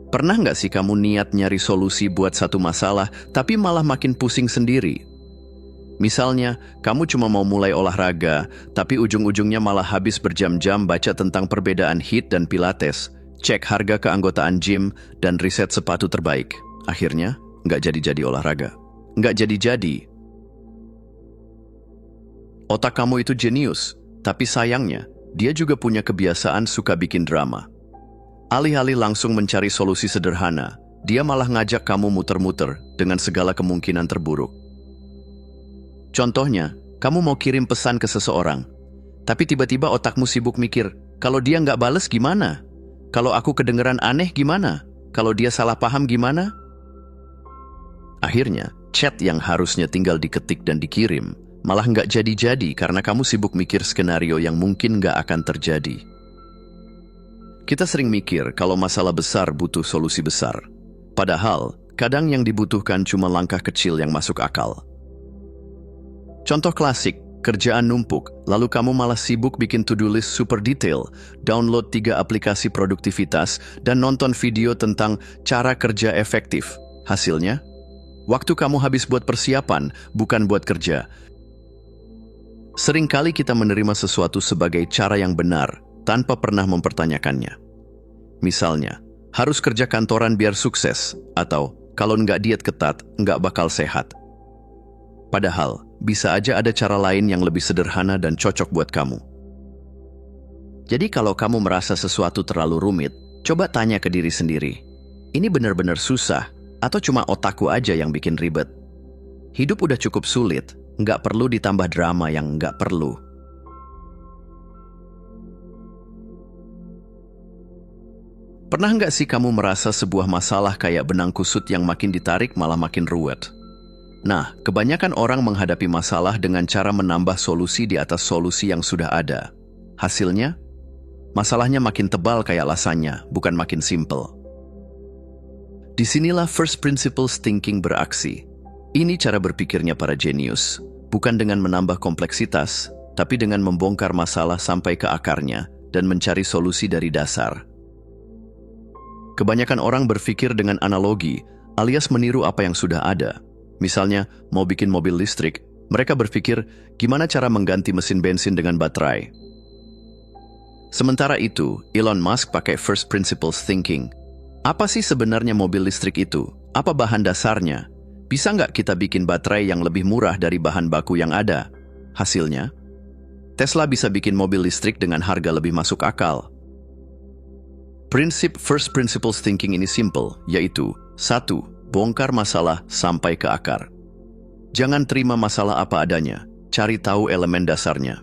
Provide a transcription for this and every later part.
Pernah nggak sih kamu niat nyari solusi buat satu masalah, tapi malah makin pusing sendiri? Misalnya, kamu cuma mau mulai olahraga, tapi ujung-ujungnya malah habis berjam-jam baca tentang perbedaan HIIT dan Pilates, cek harga keanggotaan gym, dan riset sepatu terbaik. Akhirnya, nggak jadi-jadi olahraga. Nggak jadi-jadi. Otak kamu itu jenius, tapi sayangnya, dia juga punya kebiasaan suka bikin drama. Alih-alih langsung mencari solusi sederhana, dia malah ngajak kamu muter-muter dengan segala kemungkinan terburuk. Contohnya, kamu mau kirim pesan ke seseorang, tapi tiba-tiba otakmu sibuk mikir, kalau dia nggak bales gimana? Kalau aku kedengeran aneh gimana? Kalau dia salah paham gimana? Akhirnya, chat yang harusnya tinggal diketik dan dikirim, malah nggak jadi-jadi karena kamu sibuk mikir skenario yang mungkin nggak akan terjadi. Kita sering mikir kalau masalah besar butuh solusi besar. Padahal, kadang yang dibutuhkan cuma langkah kecil yang masuk akal. Contoh klasik, kerjaan numpuk, lalu kamu malah sibuk bikin to-do list super detail, download 3 aplikasi produktivitas, dan nonton video tentang cara kerja efektif. Hasilnya, waktu kamu habis buat persiapan, bukan buat kerja. Seringkali kita menerima sesuatu sebagai cara yang benar, tanpa pernah mempertanyakannya. Misalnya, harus kerja kantoran biar sukses, atau kalau nggak diet ketat, nggak bakal sehat. Padahal, bisa aja ada cara lain yang lebih sederhana dan cocok buat kamu. Jadi kalau kamu merasa sesuatu terlalu rumit, coba tanya ke diri sendiri, ini benar-benar susah, atau cuma otakku aja yang bikin ribet? Hidup udah cukup sulit, nggak perlu ditambah drama yang nggak perlu. Pernah nggak sih kamu merasa sebuah masalah kayak benang kusut yang makin ditarik malah makin ruwet? Nah, kebanyakan orang menghadapi masalah dengan cara menambah solusi di atas solusi yang sudah ada. Hasilnya, masalahnya makin tebal kayak lasanya, bukan makin simple. Disinilah first principles thinking beraksi. Ini cara berpikirnya para jenius, bukan dengan menambah kompleksitas, tapi dengan membongkar masalah sampai ke akarnya dan mencari solusi dari dasar. Kebanyakan orang berpikir dengan analogi, alias meniru apa yang sudah ada. Misalnya, mau bikin mobil listrik, mereka berpikir gimana cara mengganti mesin bensin dengan baterai. Sementara itu, Elon Musk pakai first principles thinking. Apa sih sebenarnya mobil listrik itu? Apa bahan dasarnya? Bisa nggak kita bikin baterai yang lebih murah dari bahan baku yang ada? Hasilnya, Tesla bisa bikin mobil listrik dengan harga lebih masuk akal. Prinsip first principles thinking ini simple, yaitu 1. Bongkar masalah sampai ke akar. Jangan terima masalah apa adanya, cari tahu elemen dasarnya.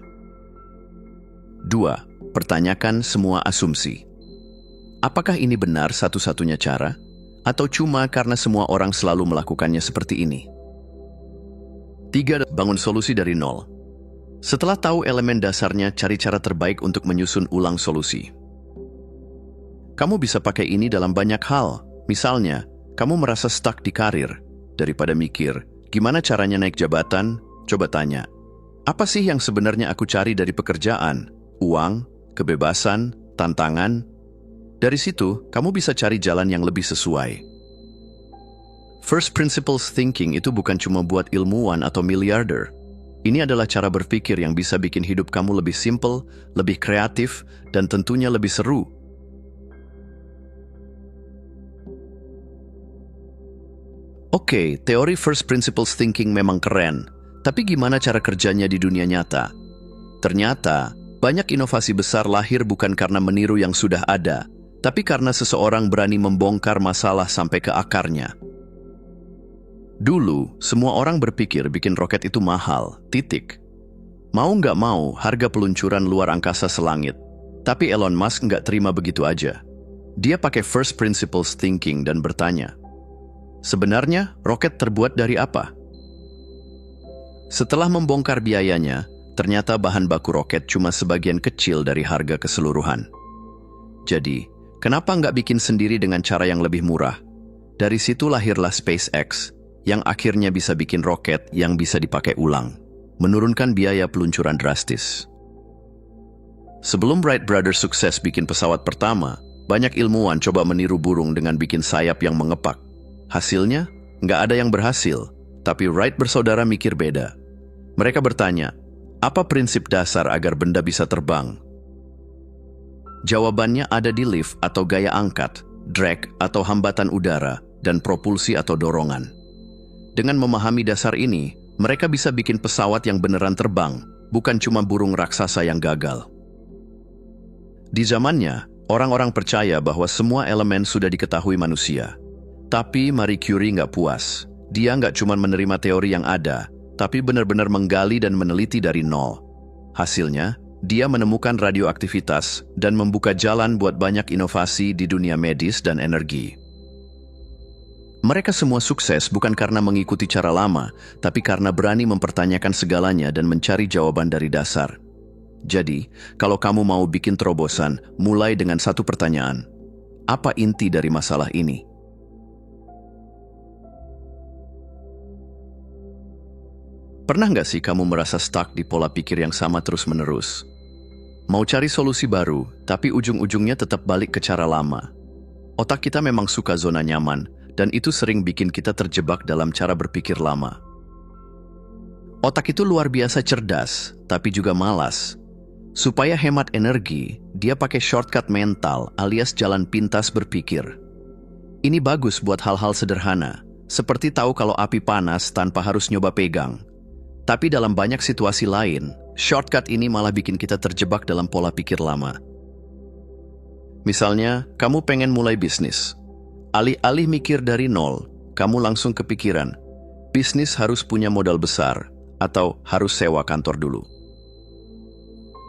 2. Pertanyakan semua asumsi. Apakah ini benar satu-satunya cara? Atau cuma karena semua orang selalu melakukannya seperti ini? 3. Bangun solusi dari nol. Setelah tahu elemen dasarnya, cari cara terbaik untuk menyusun ulang solusi. Kamu bisa pakai ini dalam banyak hal. Misalnya, kamu merasa stuck di karir. Daripada mikir, gimana caranya naik jabatan? Coba tanya, apa sih yang sebenarnya aku cari dari pekerjaan? Uang, kebebasan, tantangan? Dari situ, kamu bisa cari jalan yang lebih sesuai. First principles thinking itu bukan cuma buat ilmuwan atau miliarder. Ini adalah cara berpikir yang bisa bikin hidup kamu lebih simple, lebih kreatif, dan tentunya lebih seru. Oke, teori first principles thinking memang keren, tapi gimana cara kerjanya di dunia nyata? Ternyata, banyak inovasi besar lahir bukan karena meniru yang sudah ada, tapi karena seseorang berani membongkar masalah sampai ke akarnya. Dulu, semua orang berpikir bikin roket itu mahal, titik. Mau nggak mau, harga peluncuran luar angkasa selangit. Tapi Elon Musk nggak terima begitu aja. Dia pakai first principles thinking dan bertanya, sebenarnya, roket terbuat dari apa? Setelah membongkar biayanya, ternyata bahan baku roket cuma sebagian kecil dari harga keseluruhan. Jadi, kenapa nggak bikin sendiri dengan cara yang lebih murah? Dari situ lahirlah SpaceX, yang akhirnya bisa bikin roket yang bisa dipakai ulang, menurunkan biaya peluncuran drastis. Sebelum Wright Brothers sukses bikin pesawat pertama, Banyak ilmuwan coba meniru burung dengan bikin sayap yang mengepak. Hasilnya, nggak ada yang berhasil, tapi Wright bersaudara mikir beda. Mereka bertanya, apa prinsip dasar agar benda bisa terbang? Jawabannya ada di lift atau gaya angkat, drag atau hambatan udara, dan propulsi atau dorongan. Dengan memahami dasar ini, mereka bisa bikin pesawat yang beneran terbang, bukan cuma burung raksasa yang gagal. Di zamannya, orang-orang percaya bahwa semua elemen sudah diketahui manusia. Tapi Marie Curie nggak puas. Dia nggak cuma menerima teori yang ada, tapi benar-benar menggali dan meneliti dari nol. Hasilnya, dia menemukan radioaktivitas dan membuka jalan buat banyak inovasi di dunia medis dan energi. Mereka semua sukses bukan karena mengikuti cara lama, tapi karena berani mempertanyakan segalanya dan mencari jawaban dari dasar. Jadi, kalau kamu mau bikin terobosan, mulai dengan satu pertanyaan. Apa inti dari masalah ini? Pernah nggak sih kamu merasa stuck di pola pikir yang sama terus-menerus? Mau cari solusi baru, tapi ujung-ujungnya tetap balik ke cara lama. Otak kita memang suka zona nyaman, dan itu sering bikin kita terjebak dalam cara berpikir lama. Otak itu luar biasa cerdas, tapi juga malas. Supaya hemat energi, dia pakai shortcut mental alias jalan pintas berpikir. Ini bagus buat hal-hal sederhana, seperti tahu kalau api panas tanpa harus nyoba pegang. Tapi dalam banyak situasi lain, shortcut ini malah bikin kita terjebak dalam pola pikir lama. Misalnya, kamu pengen mulai bisnis. Alih-alih mikir dari nol, kamu langsung kepikiran, bisnis harus punya modal besar, atau harus sewa kantor dulu.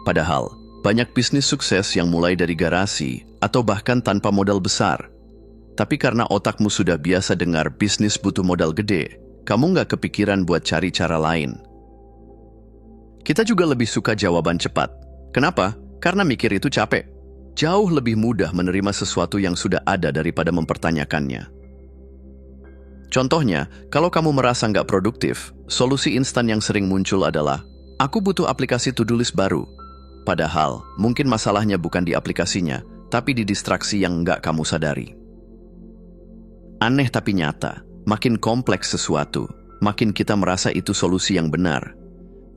Padahal, banyak bisnis sukses yang mulai dari garasi, atau bahkan tanpa modal besar. Tapi karena otakmu sudah biasa dengar bisnis butuh modal gede, kamu nggak kepikiran buat cari cara lain. Kita juga lebih suka jawaban cepat. Kenapa? Karena mikir itu capek. Jauh lebih mudah menerima sesuatu yang sudah ada daripada mempertanyakannya. Contohnya, kalau kamu merasa nggak produktif, solusi instan yang sering muncul adalah, aku butuh aplikasi to-do list baru. Padahal, mungkin masalahnya bukan di aplikasinya, tapi di distraksi yang nggak kamu sadari. Aneh tapi nyata, makin kompleks sesuatu, makin kita merasa itu solusi yang benar.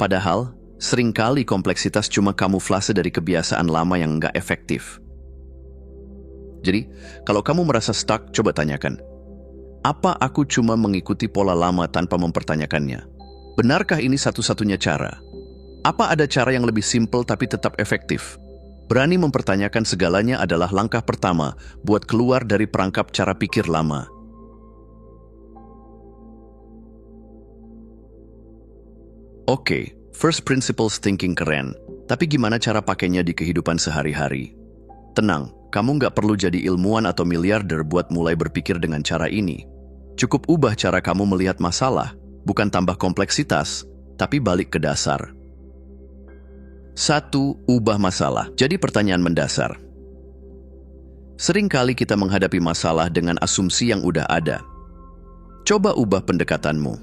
Padahal, seringkali kompleksitas cuma kamuflase dari kebiasaan lama yang nggak efektif. Jadi, kalau kamu merasa stuck, coba tanyakan, apa aku cuma mengikuti pola lama tanpa mempertanyakannya? Benarkah ini satu-satunya cara? Apa ada cara yang lebih simpel tapi tetap efektif? Berani mempertanyakan segalanya adalah langkah pertama buat keluar dari perangkap cara pikir lama. Oke, first principles thinking keren, tapi gimana cara pakainya di kehidupan sehari-hari? Tenang, kamu nggak perlu jadi ilmuwan atau miliarder buat mulai berpikir dengan cara ini. Cukup ubah cara kamu melihat masalah, bukan tambah kompleksitas, tapi balik ke dasar. 1. Ubah masalah. Jadi pertanyaan mendasar. Seringkali kita menghadapi masalah dengan asumsi yang udah ada. Coba ubah pendekatanmu.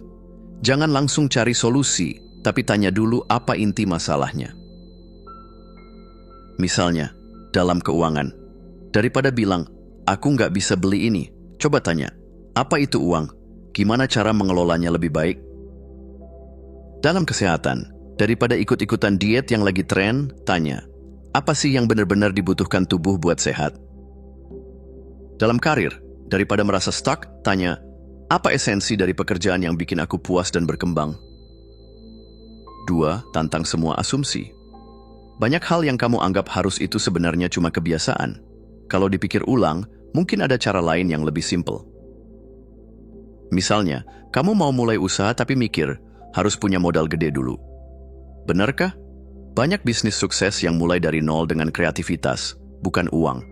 Jangan langsung cari solusi, tapi tanya dulu apa inti masalahnya. Misalnya, dalam keuangan, daripada bilang, aku nggak bisa beli ini, coba tanya, apa itu uang? Gimana cara mengelolanya lebih baik? Dalam kesehatan, daripada ikut-ikutan diet yang lagi tren, tanya, apa sih yang benar-benar dibutuhkan tubuh buat sehat? Dalam karir, daripada merasa stuck, tanya, apa esensi dari pekerjaan yang bikin aku puas dan berkembang? 2. Tantang semua asumsi. Banyak hal yang kamu anggap harus itu sebenarnya cuma kebiasaan. Kalau dipikir ulang, mungkin ada cara lain yang lebih simpel. Misalnya, kamu mau mulai usaha tapi mikir, harus punya modal gede dulu. Benarkah? Banyak bisnis sukses yang mulai dari nol dengan kreativitas, bukan uang.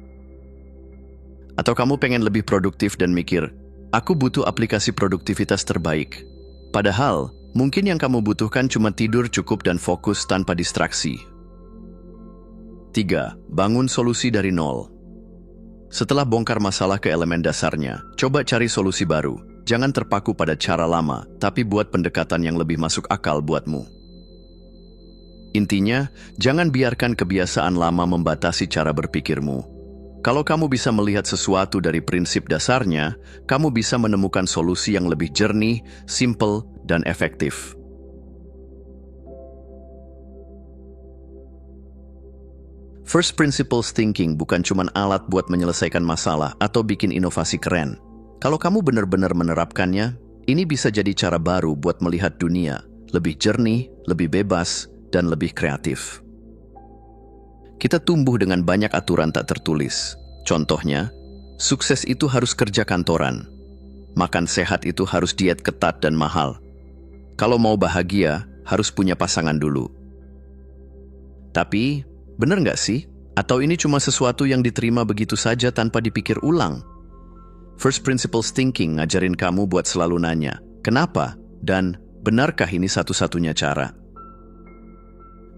Atau kamu pengen lebih produktif dan mikir, aku butuh aplikasi produktivitas terbaik. Padahal, mungkin yang kamu butuhkan cuma tidur cukup dan fokus tanpa distraksi. 3. Bangun solusi dari nol. Setelah bongkar masalah ke elemen dasarnya, coba cari solusi baru. Jangan terpaku pada cara lama, tapi buat pendekatan yang lebih masuk akal buatmu. Intinya, jangan biarkan kebiasaan lama membatasi cara berpikirmu. Kalau kamu bisa melihat sesuatu dari prinsip dasarnya, kamu bisa menemukan solusi yang lebih jernih, simple, dan efektif. First principles thinking bukan cuma alat buat menyelesaikan masalah atau bikin inovasi keren. Kalau kamu benar-benar menerapkannya, ini bisa jadi cara baru buat melihat dunia, lebih jernih, lebih bebas, dan lebih kreatif. Kita tumbuh dengan banyak aturan tak tertulis. Contohnya, sukses itu harus kerja kantoran. Makan sehat itu harus diet ketat dan mahal. Kalau mau bahagia, harus punya pasangan dulu. Tapi, benar nggak sih? Atau ini cuma sesuatu yang diterima begitu saja tanpa dipikir ulang? First principles thinking ngajarin kamu buat selalu nanya, kenapa? Dan benarkah ini satu-satunya cara?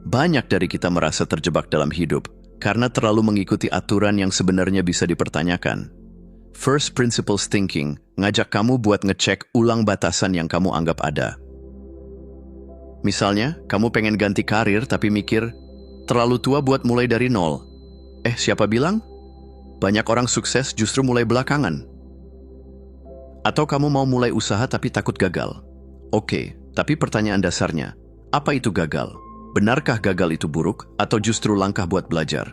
Banyak dari kita merasa terjebak dalam hidup karena terlalu mengikuti aturan yang sebenarnya bisa dipertanyakan. First principles thinking ngajak kamu buat ngecek ulang batasan yang kamu anggap ada. Misalnya, kamu pengen ganti karir tapi mikir, terlalu tua buat mulai dari nol. Siapa bilang? Banyak orang sukses justru mulai belakangan. Atau kamu mau mulai usaha tapi takut gagal. Oke, tapi pertanyaan dasarnya, apa itu gagal? Benarkah gagal itu buruk atau justru langkah buat belajar?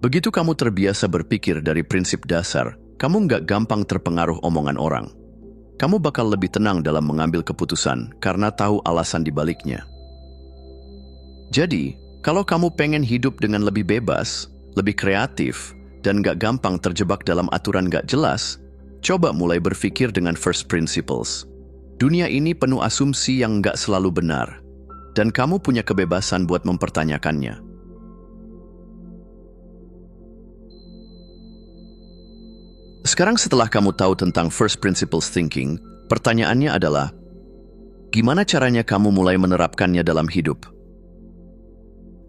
Begitu kamu terbiasa berpikir dari prinsip dasar, kamu nggak gampang terpengaruh omongan orang. Kamu bakal lebih tenang dalam mengambil keputusan karena tahu alasan di baliknya. Jadi, kalau kamu pengen hidup dengan lebih bebas, lebih kreatif, dan nggak gampang terjebak dalam aturan nggak jelas, coba mulai berpikir dengan first principles. Dunia ini penuh asumsi yang nggak selalu benar, dan kamu punya kebebasan buat mempertanyakannya. Sekarang setelah kamu tahu tentang first principles thinking, pertanyaannya adalah, gimana caranya kamu mulai menerapkannya dalam hidup?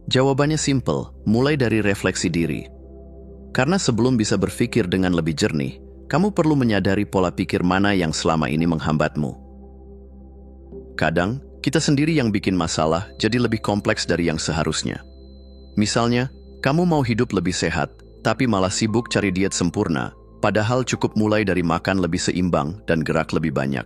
Jawabannya simple, mulai dari refleksi diri. Karena sebelum bisa berpikir dengan lebih jernih, kamu perlu menyadari pola pikir mana yang selama ini menghambatmu. Kadang, kita sendiri yang bikin masalah jadi lebih kompleks dari yang seharusnya. Misalnya, kamu mau hidup lebih sehat, tapi malah sibuk cari diet sempurna, padahal cukup mulai dari makan lebih seimbang dan gerak lebih banyak.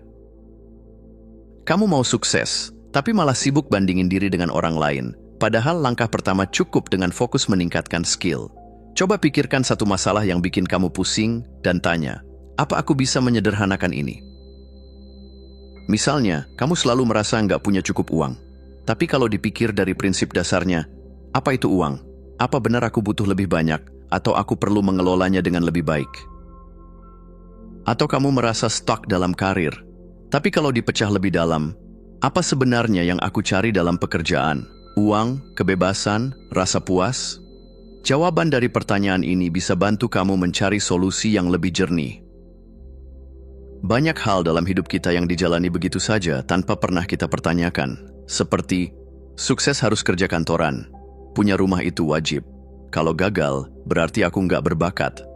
Kamu mau sukses, tapi malah sibuk bandingin diri dengan orang lain, padahal langkah pertama cukup dengan fokus meningkatkan skill. Coba pikirkan satu masalah yang bikin kamu pusing dan tanya, apa aku bisa menyederhanakan ini? Misalnya, kamu selalu merasa nggak punya cukup uang. Tapi kalau dipikir dari prinsip dasarnya, apa itu uang? Apa benar aku butuh lebih banyak? Atau aku perlu mengelolanya dengan lebih baik? Atau kamu merasa stuck dalam karir? Tapi kalau dipecah lebih dalam, apa sebenarnya yang aku cari dalam pekerjaan? Uang, kebebasan, rasa puas? Jawaban dari pertanyaan ini bisa bantu kamu mencari solusi yang lebih jernih. Banyak hal dalam hidup kita yang dijalani begitu saja tanpa pernah kita pertanyakan. Seperti, sukses harus kerja kantoran. Punya rumah itu wajib. Kalau gagal, berarti aku nggak berbakat.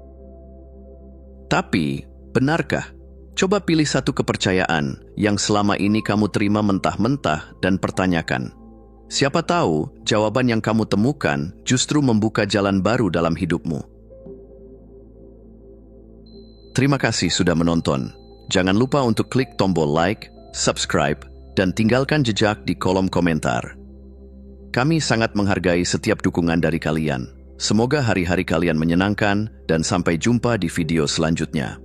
Tapi, benarkah? Coba pilih satu kepercayaan yang selama ini kamu terima mentah-mentah dan pertanyakan. Siapa tahu, jawaban yang kamu temukan justru membuka jalan baru dalam hidupmu. Terima kasih sudah menonton. Jangan lupa untuk klik tombol like, subscribe, dan tinggalkan jejak di kolom komentar. Kami sangat menghargai setiap dukungan dari kalian. Semoga hari-hari kalian menyenangkan dan sampai jumpa di video selanjutnya.